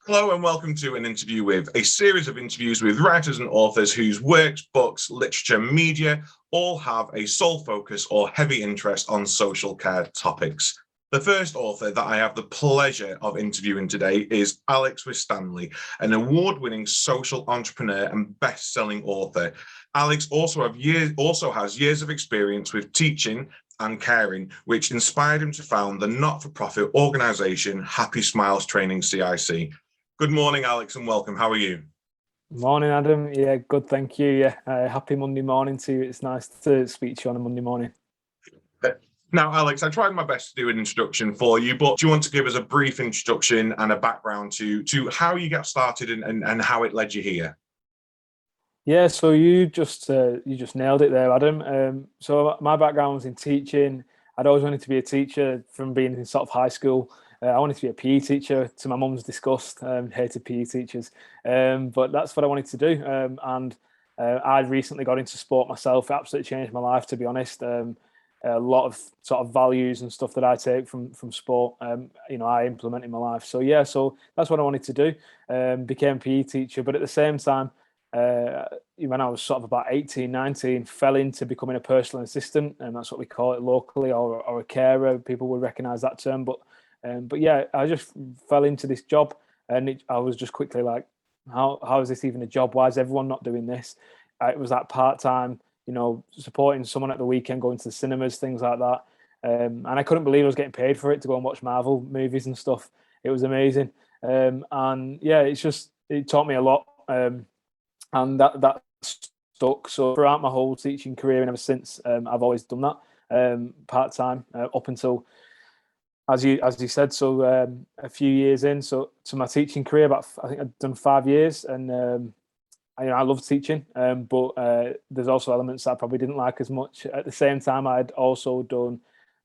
Hello and welcome to an interview with a series of interviews with writers and authors whose works, books, literature, media all have a sole focus or heavy interest on social care topics. The first author that I have the pleasure of interviewing today is Alex Winstanley, an award-winning social entrepreneur and best-selling author. Alex also has years of experience with teaching and caring, which inspired him to found the not-for-profit organisation Happy Smiles Training CIC. Good morning, Alex, and welcome. How are you? Morning, Adam. Yeah, good, thank you. Yeah, happy Monday morning to you. It's nice to speak to you on a Monday morning. Now, Alex, I tried my best to do an introduction for you, but do you want to give us a brief introduction and a background to how you got started and how it led you here? Yeah, so you just nailed it there, Adam. So my background was in teaching. I'd always wanted to be a teacher from being in sort of high school. I wanted to be a PE teacher, to my mum's disgust. Hated PE teachers, but that's what I wanted to do. I recently got into sport myself. It absolutely changed my life, to be honest. A lot of sort of values and stuff that I take from sport, I implement in my life. So yeah, so that's what I wanted to do. Became a PE teacher, but at the same time, when I was sort of about 18, 19, fell into becoming a personal assistant, and that's what we call it locally, or a carer. People would recognise that term, but yeah, I just fell into this job, and I was just quickly like, how is this even a job? Why is everyone not doing this? It was that part-time, supporting someone at the weekend, going to the cinemas, things like that. And I couldn't believe I was getting paid for it to go and watch Marvel movies and stuff. It was amazing. And yeah, it taught me a lot. And that stuck. So throughout my whole teaching career and ever since, I've always done that part-time up until, as you said, so a few years in, so to my teaching career, I think I've done 5 years, and I love teaching, but there's also elements that I probably didn't like as much. At the same time, I'd also done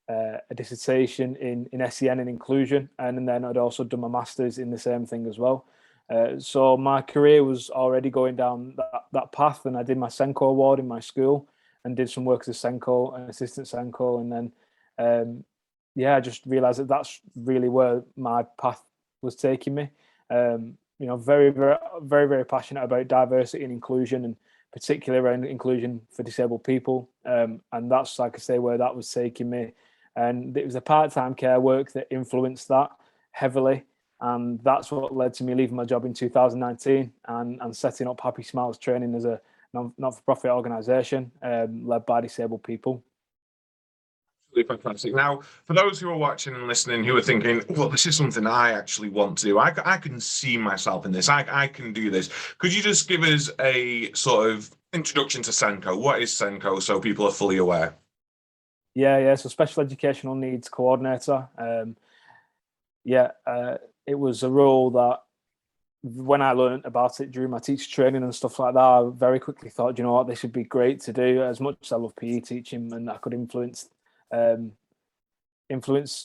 a dissertation in SEN and inclusion, and then I'd also done my master's in the same thing as well. So my career was already going down that path, and I did my Senko award in my school and did some work as a Senko, an assistant Senko, and then I just realised that that's really where my path was taking me. Very, very, very, very passionate about diversity and inclusion, and particularly around inclusion for disabled people. And that's, like I say, where that was taking me. And it was a part-time care work that influenced that heavily. And that's what led to me leaving my job in 2019 and setting up Happy Smiles Training as a not-for-profit organisation led by disabled people. Fantastic. Now, for those who are watching and listening who are thinking, well, this is something I actually want to do. I can see myself in this. I can do this. Could you just give us a sort of introduction to Senko? What is Senko so people are fully aware? Yeah. So Special Educational Needs Coordinator. It was a role that when I learned about it during my teacher training and stuff like that, I very quickly thought, you know what, this would be great to do. As much as I love PE teaching, and I could influence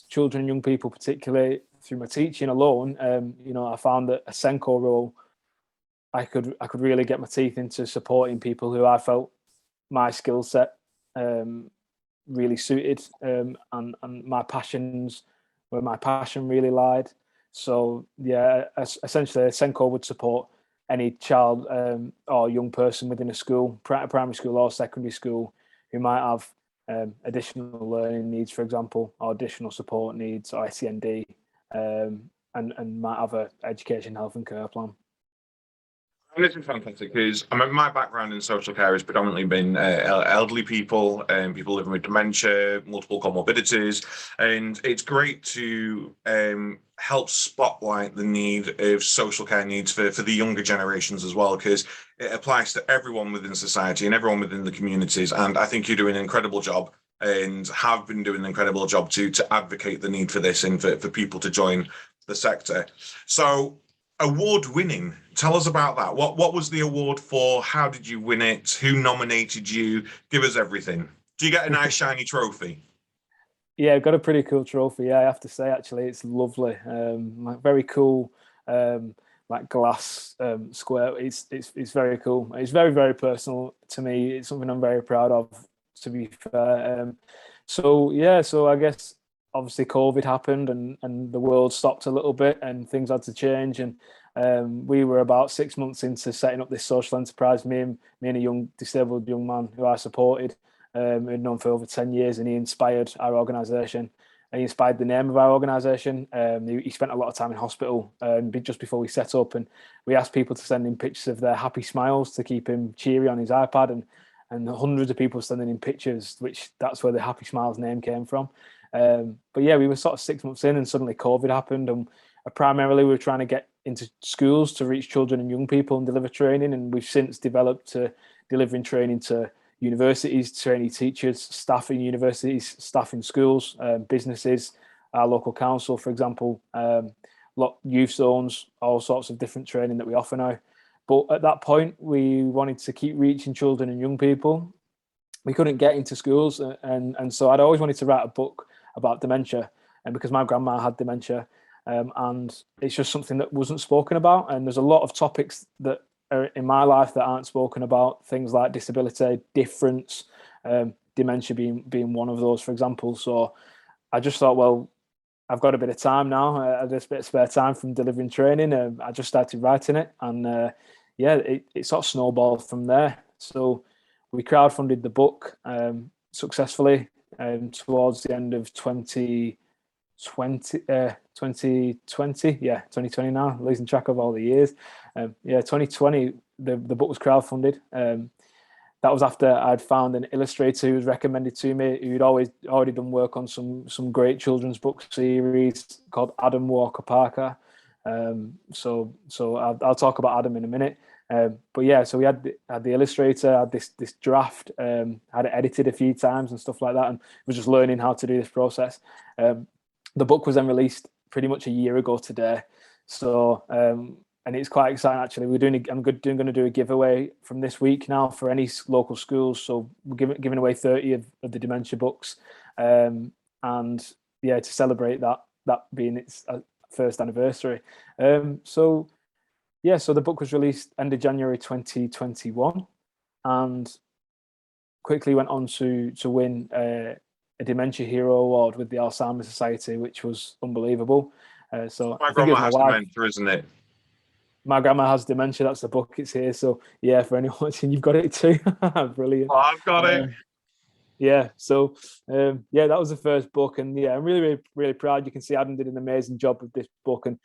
children and young people, particularly through my teaching alone, I found that a Senko role, I could really get my teeth into supporting people who I felt my skill set really suited, and my passions, where my passion really lied. So yeah, essentially a Senko would support any child or young person within a school, primary school or secondary school, who might have additional learning needs, for example, or additional support needs, or SEND, and might have a education, health and care plan. And this is fantastic because my background in social care has predominantly been elderly people and people living with dementia, multiple comorbidities, and it's great to help spotlight the need of social care needs for the younger generations as well, because it applies to everyone within society and everyone within the communities. And I think you're doing an incredible job and have been doing an incredible job to advocate the need for this and for people to join the sector. So, award-winning, tell us about that. What was the award for? How did you win it? Who nominated you? Give us everything. Do you get a nice shiny trophy? Yeah, I've got a pretty cool trophy. Yeah, I have to say, actually, it's lovely. Very cool, like glass square. It's very cool. It's very, very personal to me. It's something I'm very proud of, to be fair. So I guess obviously COVID happened, and the world stopped a little bit and things had to change, and We were about 6 months into setting up this social enterprise. Me and a young disabled young man who I supported, who'd known for over 10 years, and he inspired our organisation. He inspired the name of our organisation. He spent a lot of time in hospital just before we set up, and we asked people to send in pictures of their happy smiles to keep him cheery on his iPad, and hundreds of people sending in pictures, which that's where the Happy Smiles name came from. But yeah, we were sort of 6 months in, and suddenly COVID happened, and primarily we were trying to get into schools to reach children and young people and deliver training, and we've since developed to delivering training to universities, training teachers, staff in universities, staff in schools, businesses, our local council, for example, youth zones, all sorts of different training that we offer now. But at that point, we wanted to keep reaching children and young people. We couldn't get into schools, and so I'd always wanted to write a book about dementia, and because my grandma had dementia, and it's just something that wasn't spoken about. And there's a lot of topics that are in my life that aren't spoken about, things like disability, difference, dementia being one of those, for example. So I just thought, well, I've got a bit of time now. I had a bit of spare time from delivering training. I just started writing it, and it sort of snowballed from there. So we crowdfunded the book successfully towards the end of 2020, 2020 now, losing track of all the years. 2020, the book was crowdfunded. That was after I'd found an illustrator who was recommended to me, who'd already done work on some great children's book series called Adam Walker Parker. So I'll talk about Adam in a minute. But yeah, so we had the illustrator, had this draft, had it edited a few times and stuff like that, and was just learning how to do this process. The book was then released pretty much a year ago today. So and it's quite exciting actually. I'm going to do a giveaway from this week now for any local schools. So we're giving away 30 of the dementia books, and yeah, to celebrate that being its first anniversary. So the book was released end of January 2021, and quickly went on to win a Dementia Hero Award with the Alzheimer's Society, which was unbelievable. So my grandma has dementia, isn't it? My grandma has dementia. That's the book. It's here. So yeah, for anyone watching, you've got it too. Brilliant. Oh, I've got it. Yeah. So that was the first book, and yeah, I'm really, really, really proud. You can see Adam did an amazing job with this book, and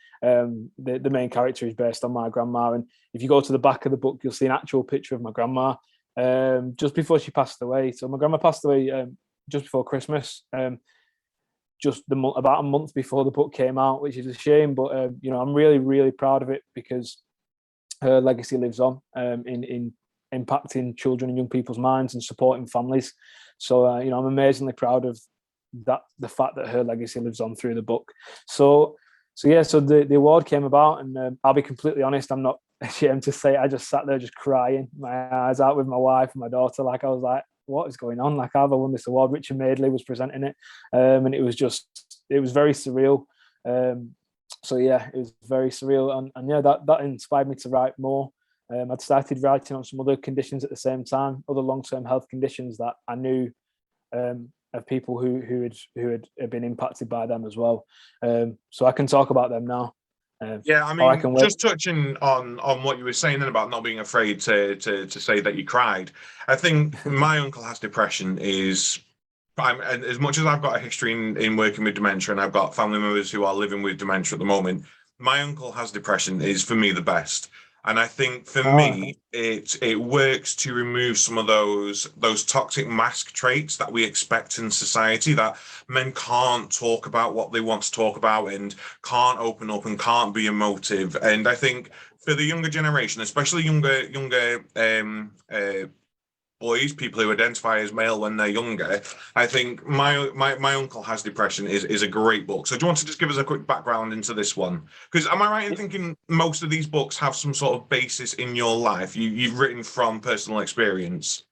the main character is based on my grandma. And if you go to the back of the book, you'll see an actual picture of my grandma just before she passed away. So my grandma passed away just before Christmas. About a month before the book came out, which is a shame, but I'm really, really proud of it because her legacy lives on in impacting children and young people's minds and supporting families. So I'm amazingly proud of that, the fact that her legacy lives on through the book. So the award came about, and I'll be completely honest, I'm not ashamed to say I just sat there just crying my eyes out with my wife and my daughter. Like, I was like, what is going on? Like, have I won this award? Richard Madeley was presenting it, and it was very surreal. So yeah, it was very surreal, and yeah, that inspired me to write more. I'd started writing on some other conditions at the same time, other long-term health conditions that I knew of people who had been impacted by them as well. So I can talk about them now. Yeah, I mean, just touching on what you were saying about not being afraid to say that you cried. I think my uncle has depression. And as much as I've got a history in working with dementia, and I've got family members who are living with dementia at the moment, my uncle has depression is for me the best. And I think for me, it works to remove some of those toxic mask traits that we expect in society, that men can't talk about what they want to talk about and can't open up and can't be emotive. And I think for the younger generation, especially younger boys, people who identify as male when they're younger, I think my uncle has depression is a great book. So do you want to just give us a quick background into this one? Because am I right in thinking most of these books have some sort of basis in your life? You've written from personal experience.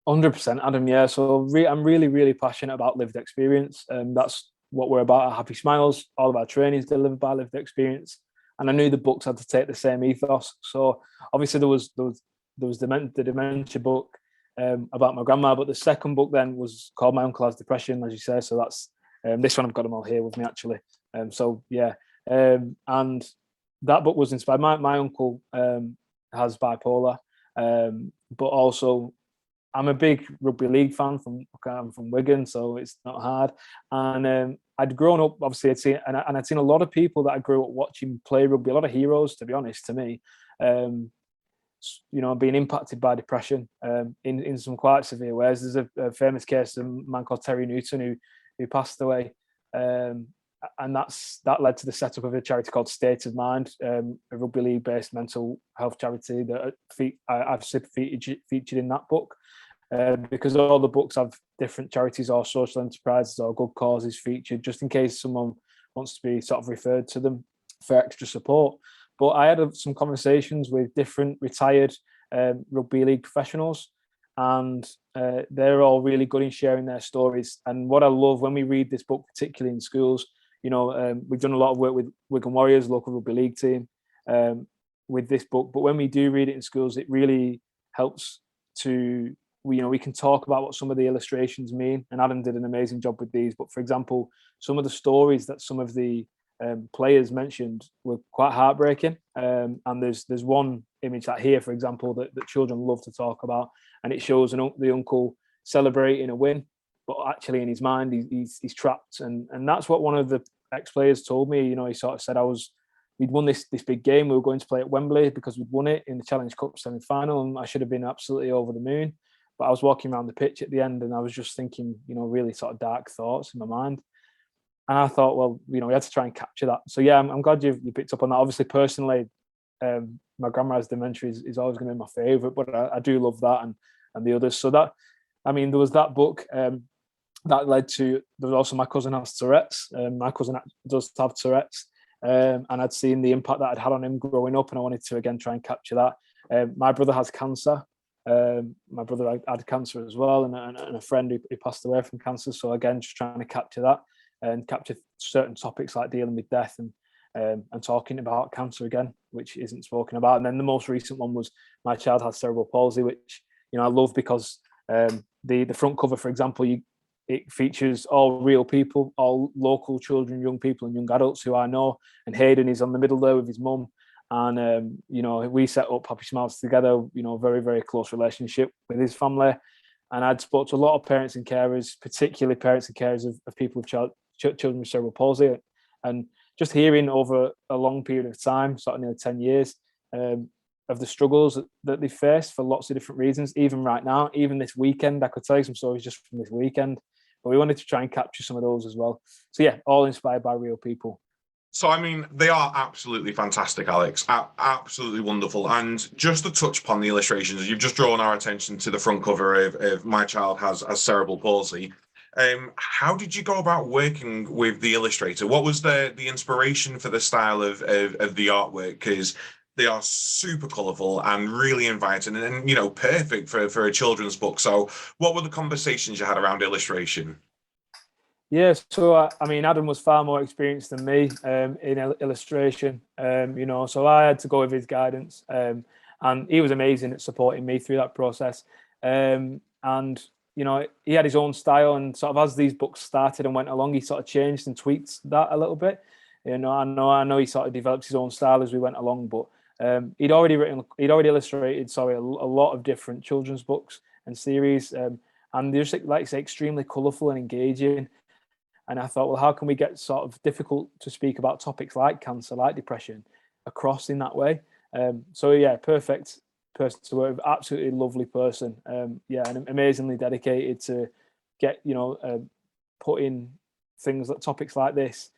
100%, Adam. Yeah. So I'm really, really passionate about lived experience, and that's what we're about at Happy Smiles. All of our training is delivered by lived experience, and I knew the books had to take the same ethos. So obviously there was the dementia book about my grandma, but the second book then was called My Uncle Has Depression, as you say. So that's this one. I've got them all here with me actually. And that book was inspired. My uncle has bipolar, but also I'm a big rugby league fan. I'm from Wigan, so it's not hard. And I'd grown up, obviously, I'd seen a lot of people that I grew up watching play rugby, a lot of heroes, to be honest, to me. Being impacted by depression in some quite severe ways. There's a famous case of a man called Terry Newton who passed away, and that led to the setup of a charity called State of Mind, a rugby league-based mental health charity that I've featured in that book. Because all the books have different charities or social enterprises or good causes featured, just in case someone wants to be sort of referred to them for extra support. But I had some conversations with different retired rugby league professionals, and they're all really good in sharing their stories. And what I love when we read this book, particularly in schools, we've done a lot of work with Wigan Warriors, local rugby league team, with this book. But when we do read it in schools, it really helps to, we can talk about what some of the illustrations mean. And Adam did an amazing job with these. But for example, some of the stories that some of the players mentioned were quite heartbreaking. And there's one image that here, for example, that children love to talk about, and it shows the uncle celebrating a win, but actually in his mind he's trapped. And that's what one of the ex-players told me. He sort of said, we'd won this big game. We were going to play at Wembley because we'd won it in the Challenge Cup semi-final, and I should have been absolutely over the moon. But I was walking around the pitch at the end, and I was just thinking, really sort of dark thoughts in my mind. And I thought, well, we had to try and capture that. So yeah, I'm glad you picked up on that. Obviously, personally, my grandma has dementia is always going to be my favourite, but I do love that and the others. So there was that book that led to. There was also my cousin has Tourette's. My cousin does have Tourette's, and I'd seen the impact that I'd had on him growing up, and I wanted to again try and capture that. My brother has cancer. My brother had cancer as well, and a friend who passed away from cancer. So again, just trying to capture that and capture certain topics like dealing with death and talking about cancer again, which isn't spoken about. And then the most recent one was my child has cerebral palsy, which I love because the front cover, for example, it features all real people, all local children, young people, and young adults who I know. And Hayden is on the middle there with his mum. And, we set up Happy Smiles together, very, very close relationship with his family. And I'd spoke to a lot of parents and carers, particularly parents and carers of people with children with cerebral palsy. And just hearing over a long period of time, sort of nearly 10 years, of the struggles that they face for lots of different reasons, even right now, even this weekend. I could tell you some stories just from this weekend, but we wanted to try and capture some of those as well. So yeah, all inspired by real people. So, they are absolutely fantastic, Alex. Absolutely wonderful. And just to touch upon the illustrations, you've just drawn our attention to the front cover of My Child Has Cerebral Palsy. How did you go about working with the illustrator? What was the inspiration for the style of the artwork? Because they are super colourful and really inviting and perfect for a children's book. So what were the conversations you had around illustration? Yeah, so Adam was far more experienced than me in illustration, so I had to go with his guidance, and he was amazing at supporting me through that process. And he had his own style, and sort of as these books started and went along, he sort of changed and tweaked that a little bit. I know he sort of developed his own style as we went along, but he'd already illustrated, a lot of different children's books and series, and they're just, like I say, extremely colourful and engaging. And I thought, well, how can we get sort of difficult to speak about topics like cancer, like depression, across in that way? So yeah, perfect person to work with, absolutely lovely person. And amazingly dedicated to get putting topics like this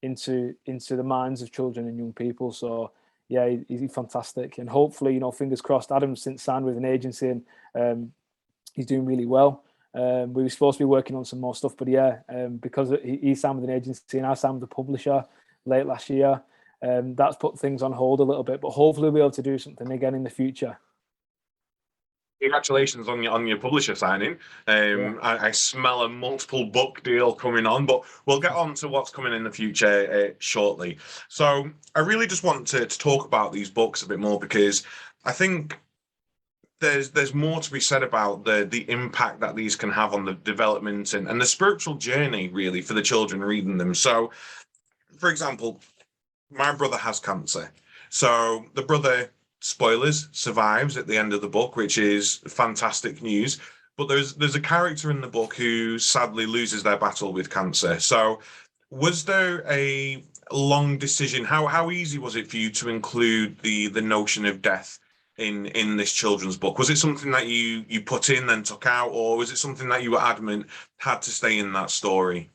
into the minds of children and young people. So yeah, he's fantastic, and hopefully, fingers crossed. Adam's since signed with an agency, and he's doing really well. We were supposed to be working on some more stuff, but because he signed with an agency and I signed with a publisher late last year, that's put things on hold a little bit. But hopefully, we'll be able to do something again in the future. Congratulations on your publisher signing. I smell a multiple book deal coming on, but we'll get on to what's coming in the future shortly. So I really just want to talk about these books a bit more, because I think there's more to be said about the impact that these can have on the development and the spiritual journey, really, for the children reading them. So, for example, my brother has cancer. So the brother, spoilers, survives at the end of the book, which is fantastic news. But there's a character in the book who sadly loses their battle with cancer. So was there a long decision? How easy was it for you to include the notion of death in this children's book? Was it something that you put in then took out, or was it something that you were adamant had to stay in that story?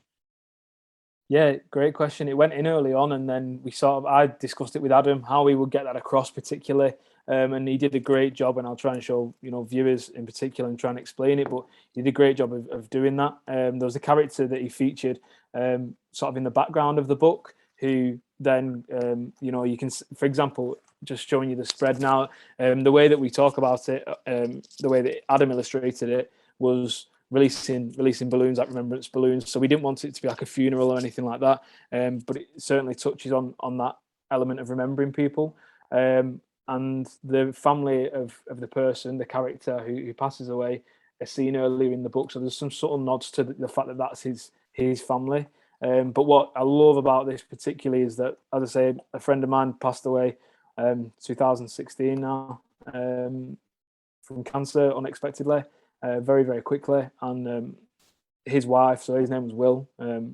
Yeah, great question. It went in early on, and then I discussed it with Adam how we would get that across, particularly, and he did a great job. And I'll try and show viewers in particular and try and explain it. But he did a great job of doing that. There was a character that he featured, sort of in the background of the book, who then you can, for example, just showing you the spread now. The way that we talk about it, the way that Adam illustrated it was releasing balloons, like remembrance balloons. So we didn't want it to be like a funeral or anything like that. But it certainly touches on that element of remembering people. And the family of the person, the character who passes away, are seen earlier in the book. So there's some sort of nods to the fact that that's his family. But what I love about this particularly is that, as I say, a friend of mine passed away 2016 now, from cancer unexpectedly, very, very quickly. And his wife, so his name was Will,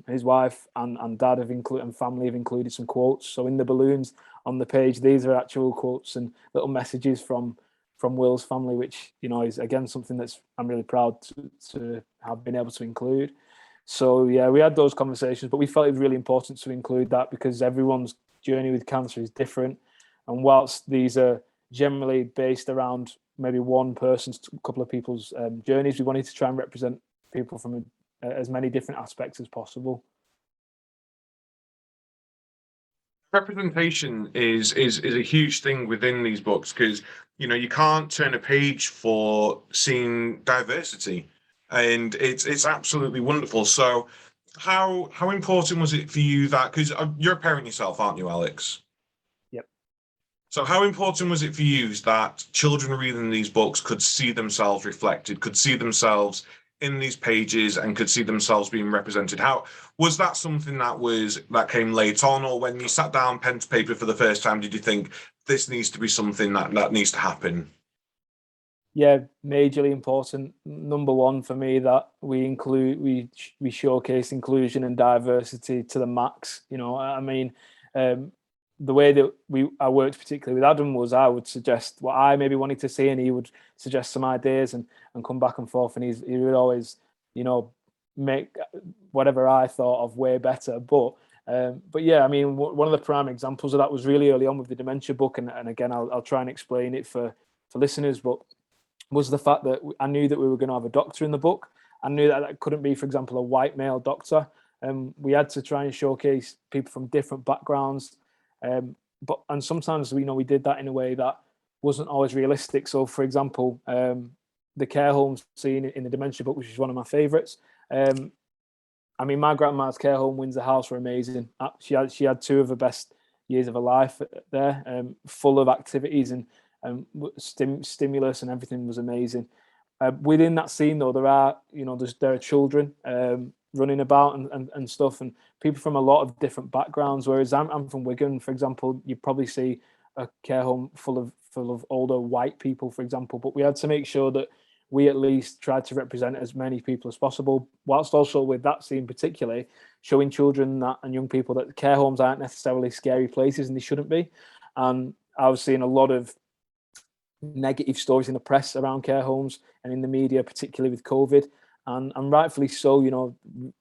his wife and dad and family have included some quotes. So in the balloons on the page, these are actual quotes and little messages from Will's family, which is again something that's I'm really proud to have been able to include. So yeah, we had those conversations, but we felt it was really important to include that because everyone's journey with cancer is different. And whilst these are generally based around maybe one person's, a couple of people's journeys, we wanted to try and represent people from as many different aspects as possible. Representation is a huge thing within these books because you can't turn a page for seeing diversity, and it's absolutely wonderful. So how important was it for you that because you're a parent yourself, aren't you, Alex? Yep. So how important was it for you that children reading these books could see themselves reflected, could see themselves in these pages and could see themselves being represented? How was that something that came late on, or when you sat down pen to paper for the first time, did you think this needs to be something that needs to happen? Yeah, majorly important. Number one for me that we showcase inclusion and diversity to the max. I mean, the way that I worked particularly with Adam was I would suggest what I maybe wanted to see, and he would suggest some ideas and come back and forth, and he would always make whatever I thought of way better. But yeah, I mean, one of the prime examples of that was really early on with the Dementia book, and again, I'll try and explain it for listeners, but was the fact that I knew that we were going to have a doctor in the book. I knew that couldn't be, for example, a white male doctor. We had to try and showcase people from different backgrounds. And sometimes we did that in a way that wasn't always realistic. So, for example, the care home scene in the Dementia book, which is one of my favourites. I mean, my grandma's care home, Windsor House, were amazing. She had two of the best years of her life there, full of activities and stimulus, and everything was amazing. Within that scene, though, there are children running about and stuff, and people from a lot of different backgrounds. Whereas I'm from Wigan, for example, you probably see a care home full of older white people, for example. But we had to make sure that we at least tried to represent as many people as possible, whilst also with that scene particularly showing children and young people that care homes aren't necessarily scary places, and they shouldn't be. And I was seeing a lot of negative stories in the press around care homes and in the media, particularly with COVID, and rightfully so.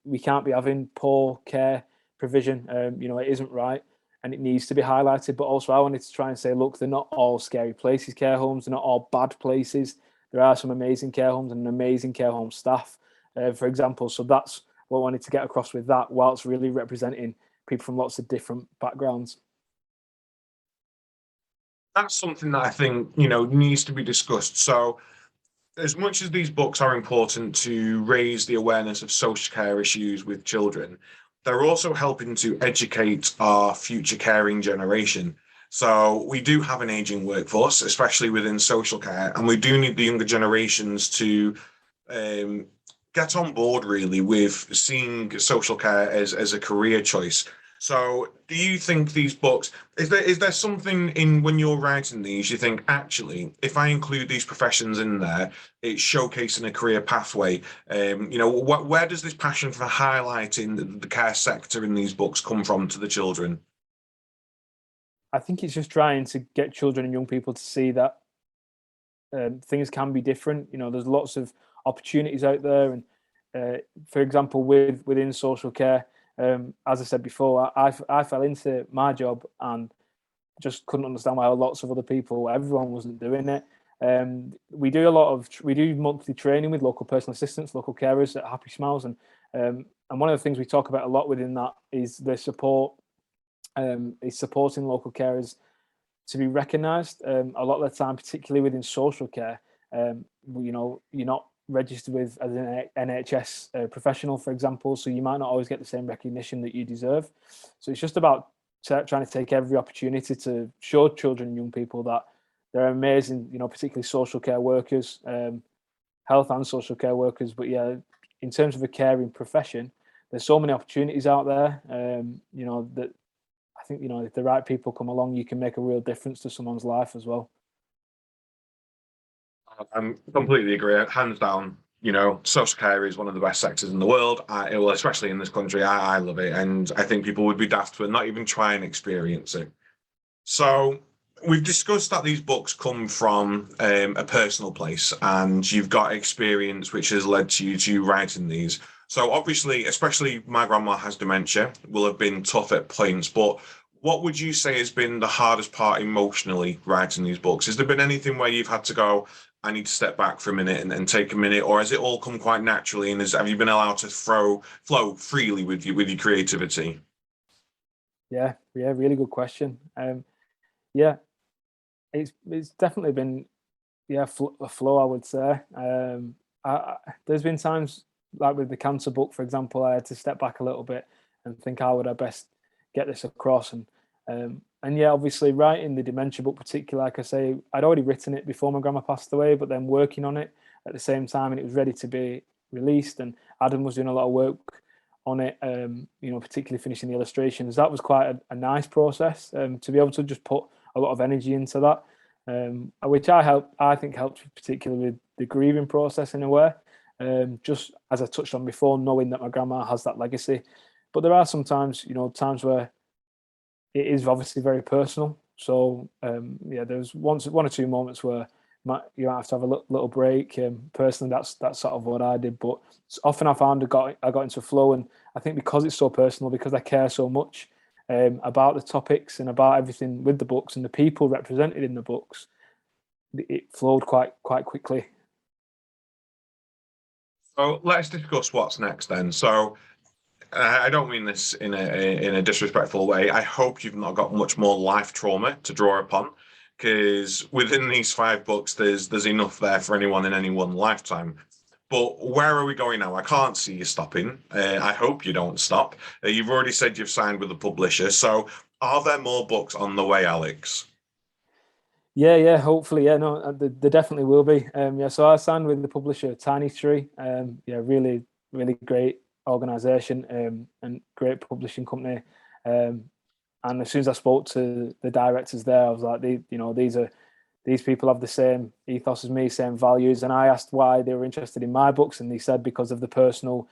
We can't be having poor care provision. It isn't right, and it needs to be highlighted. But also, I wanted to try and say, look, they're not all scary places. Care homes, they're not all bad places. There are some amazing care homes and amazing care home staff, for example. So that's what I wanted to get across with that, whilst really representing people from lots of different backgrounds. That's something that I think needs to be discussed. So as much as these books are important to raise the awareness of social care issues with children, they're also helping to educate our future caring generation. So we do have an aging workforce, especially within social care, and we do need the younger generations to get on board really with seeing social care as a career choice. So, do you think these books is there something in when you're writing these you think actually if I include these professions in there, it's showcasing a career pathway? Where does this passion for highlighting the care sector in these books come from to the children? I think it's just trying to get children and young people to see that things can be different. There's lots of opportunities out there, and for example, within social care, as I said before, I fell into my job and just couldn't understand why lots of other people, everyone wasn't doing it. We do monthly training with local personal assistants, local carers at Happy Smiles, and one of the things we talk about a lot within that is the support, is supporting local carers to be recognised. A lot of the time, particularly within social care, you're not registered with as an NHS professional, for example, so you might not always get the same recognition that you deserve. So it's just about trying to take every opportunity to show children and young people that they're amazing, particularly social care workers, health and social care workers. But yeah, in terms of a caring profession, there's so many opportunities out there, that I think, if the right people come along, you can make a real difference to someone's life as well. I completely agree. Hands down, social care is one of the best sectors in the world. Well, especially in this country, I love it, and I think people would be daft to not even try and experience it. So we've discussed that these books come from a personal place, and you've got experience which has led to you to writing these. So obviously, especially my grandma has dementia, will have been tough at points, but what would you say has been the hardest part emotionally writing these books? Has there been anything where you've had to go, I need to step back for a minute and take a minute, or has it all come quite naturally? And have you been allowed to flow freely with your creativity? Yeah, really good question. Yeah, it's definitely been, yeah, a flow, I would say. There's been times like with the cancer book, for example, I had to step back a little bit and think how would I best get this across, and yeah, obviously writing the dementia book, particularly, like I say, I'd already written it before my grandma passed away, but then working on it at the same time, and it was ready to be released. And Adam was doing a lot of work on it, particularly finishing the illustrations. That was quite a nice process, to be able to just put a lot of energy into that, which I think helped particularly with the grieving process in a way. Just as I touched on before, knowing that my grandma has that legacy. But there are sometimes, times where it is obviously very personal. So yeah, there's one or two moments where you have to have a little break. Personally, that's sort of what I did. But often I found I got into flow, and I think because it's so personal, because I care so much about the topics and about everything with the books and the people represented in the books, it flowed quite quickly. So let's discuss what's next then. So I don't mean this in a disrespectful way. I hope you've not got much more life trauma to draw upon, because within these five books, there's enough there for anyone in any one lifetime. But where are we going now? I can't see you stopping. I hope you don't stop. You've already said you've signed with a publisher. So are there more books on the way, Alex? Yeah, hopefully, yeah, no, there definitely will be. Yeah, so I signed with the publisher Tiny Tree. Yeah, really, really great organization, and great publishing company. Um, and as soon as I spoke to the directors there, I was like, these people have the same ethos as me, same values. And I asked why they were interested in my books, and they said because of the personal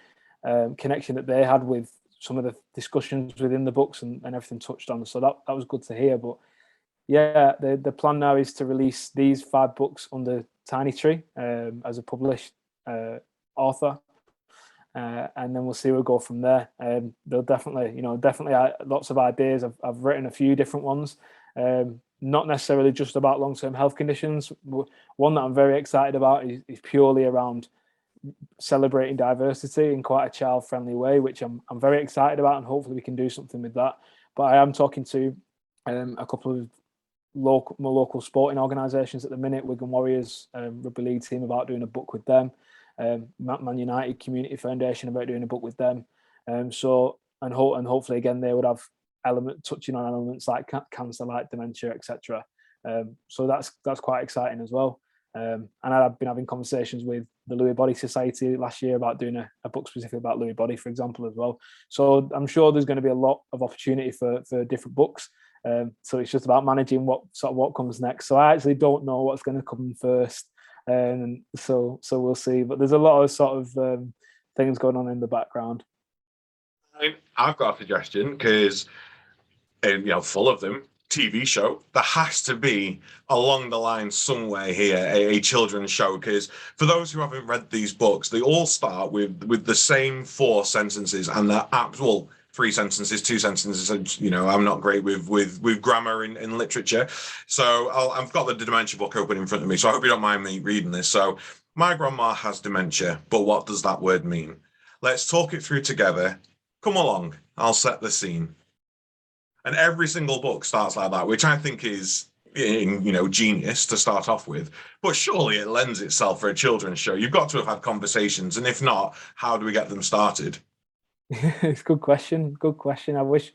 connection that they had with some of the discussions within the books, and everything touched on. So that was good to hear. But yeah, the plan now is to release these five books under Tiny Tree, as a published author, and then we'll see where we go from there. They'll definitely, lots of ideas. I've written a few different ones, not necessarily just about long-term health conditions. One that I'm very excited about is purely around celebrating diversity in quite a child-friendly way, which I'm very excited about, and hopefully we can do something with that. But I am talking to a couple of more local sporting organisations at the minute, Wigan Warriors rugby league team, about doing a book with them, Man United Community Foundation about doing a book with them. And hopefully again they would have touching on elements like cancer, like dementia, etc. So that's quite exciting as well. And I've been having conversations with the Lewy Body Society last year about doing a book specifically about Lewy body, for example, as well. So I'm sure there's going to be a lot of opportunity for different books. So it's just about managing what comes next. So I actually don't know what's going to come first, and so we'll see. But there's a lot of sort of things going on in the background. I've got a suggestion because, full of them. TV show. There has to be along the line somewhere here a children's show, because for those who haven't read these books, they all start with the same 4 sentences, and they're well, 3 sentences, 2 sentences. And I'm not great with grammar in literature, so I've got the dementia book open in front of me. So I hope you don't mind me reading this. So, my grandma has dementia, but what does that word mean? Let's talk it through together. Come along, I'll set the scene. And every single book starts like that, which I think is, genius to start off with. But surely it lends itself for a children's show. You've got to have had conversations, and if not, how do we get them started? It's a good question. Good question. I wish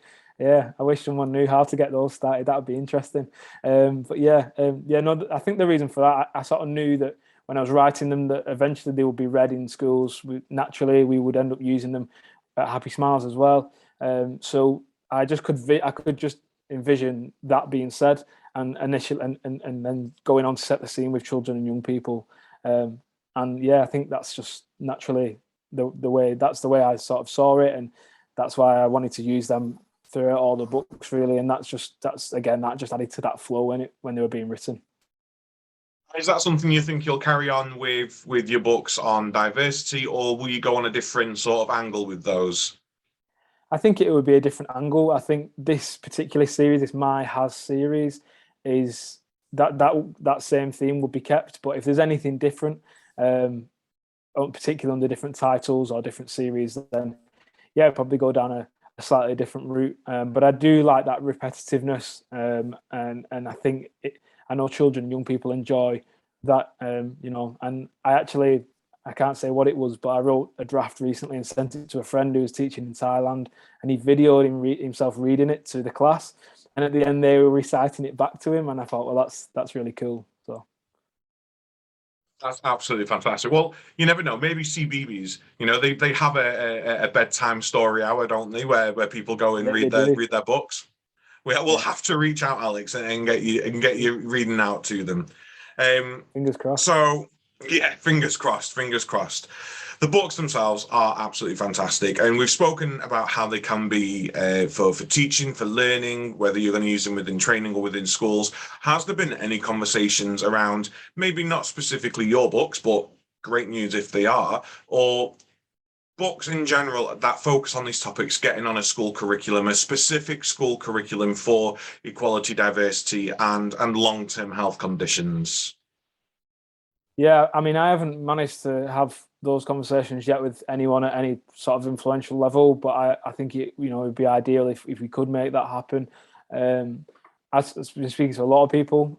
someone knew how to get those started. That would be interesting. But no, I think the reason for that, I sort of knew that when I was writing them, that eventually they would be read in schools. Naturally, we would end up using them at Happy Smiles as well. So I could just envision that being said, and then going on to set the scene with children and young people. I think that's just naturally the way I sort of saw it, and that's why I wanted to use them throughout all the books, really. And that just added to that flow when they were being written. Is that something you think you'll carry on with your books on diversity, or will you go on a different sort of angle with those? I think it would be a different angle. I think this particular series, this My Has series, is that same theme would be kept. But if there's anything different, particularly under different titles or different series, then I'd probably go down a slightly different route. But I do like that repetitiveness, and I think I know children and young people enjoy that. And I can't say what it was, but I wrote a draft recently and sent it to a friend who was teaching in Thailand, and he videoed himself reading it to the class. And at the end, they were reciting it back to him, and I thought, well, that's really cool. So that's absolutely fantastic. Well, you never know. Maybe CBeebies, they have a bedtime story hour, don't they, where people go and read their books. We'll have to reach out, Alex, and get you reading out to them. Fingers crossed. So yeah, fingers crossed. Fingers crossed. The books themselves are absolutely fantastic, and we've spoken about how they can be for teaching, for learning, whether you're going to use them within training or within schools. Has there been any conversations around, maybe not specifically your books, but great news if they are, or books in general that focus on these topics getting on a school curriculum, a specific school curriculum for equality, diversity, and long-term health conditions? Yeah, I mean, I haven't managed to have those conversations yet with anyone at any sort of influential level, but I think it would be ideal if we could make that happen. As been speaking to a lot of people,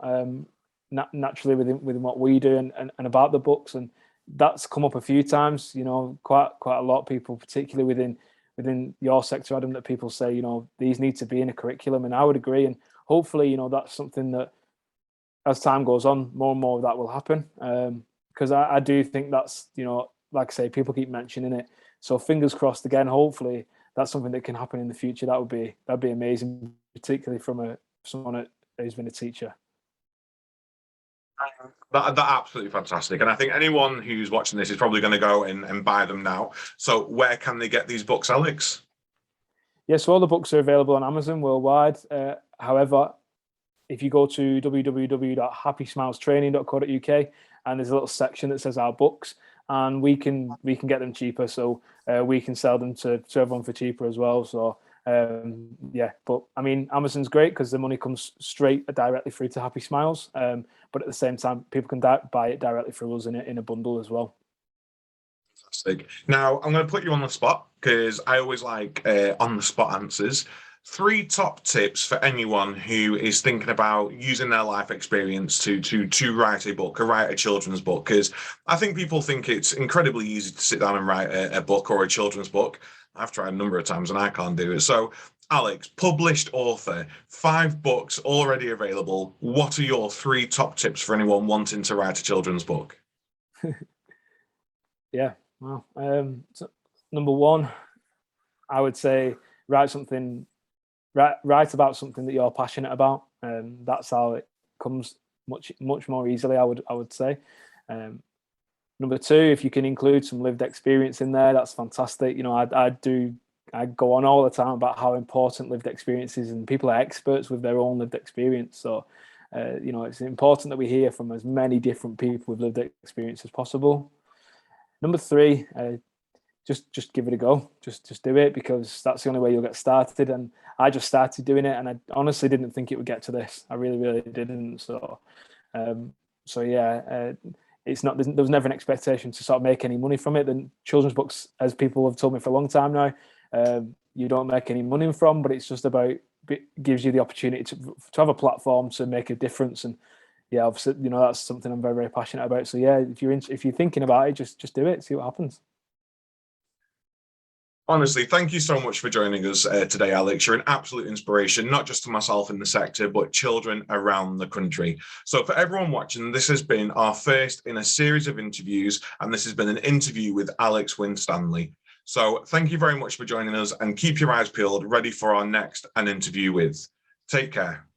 naturally within what we do and about the books, and that's come up a few times. Quite a lot of people, particularly within your sector, Adam, that people say these need to be in a curriculum, and I would agree. And hopefully, that's something that, as time goes on, more and more of that will happen. Because I do think that's, like I say, people keep mentioning it. So fingers crossed again, hopefully that's something that can happen in the future. That'd be amazing, particularly from someone who's been a teacher. That's absolutely fantastic. And I think anyone who's watching this is probably going to go and buy them now. So where can they get these books, Alex? Yeah, so all the books are available on Amazon worldwide. However, if you go to www.happysmilestraining.co.uk, and there's a little section that says our books, and we can get them cheaper. So we can sell them to everyone for cheaper as well. So but I mean, Amazon's great because the money comes straight directly through to Happy Smiles. But at the same time, people can buy it directly through us in a bundle as well. Fantastic. Now I'm going to put you on the spot because I always like on the spot answers. 3 top tips for anyone who is thinking about using their life experience to write a book or write a children's book, because I think people think it's incredibly easy to sit down and write a book or a children's book. I've tried a number of times and I can't do it. So Alex, published author, 5 books already available. What are your 3 top tips for anyone wanting to write a children's book? Yeah, well, so number one, I would say write about something that you're passionate about. That's how it comes much more easily, I would say. Number 2, if you can include some lived experience in there, that's fantastic. You know, I go on all the time about how important lived experience is, and people are experts with their own lived experience. So, you know, it's important that we hear from as many different people with lived experience as possible. Number 3, just give it a go. Just do it, because that's the only way you'll get started. And I just started doing it, and I honestly didn't think it would get to this. I really didn't. So, yeah, it's not. There was never an expectation to sort of make any money from it. The children's books, as people have told me for a long time now, you don't make any money from, but it's just about, it gives you the opportunity to have a platform to make a difference. And yeah, obviously, you know, that's something I'm very passionate about. So yeah, if you're thinking about it, just do it, see what happens. Honestly, thank you so much for joining us today, Alex. You're an absolute inspiration, not just to myself in the sector, but children around the country. So for everyone watching, this has been our first in a series of interviews, and this has been an interview with Alex Winstanley. So thank you very much for joining us, and keep your eyes peeled, ready for our next an interview with. Take care.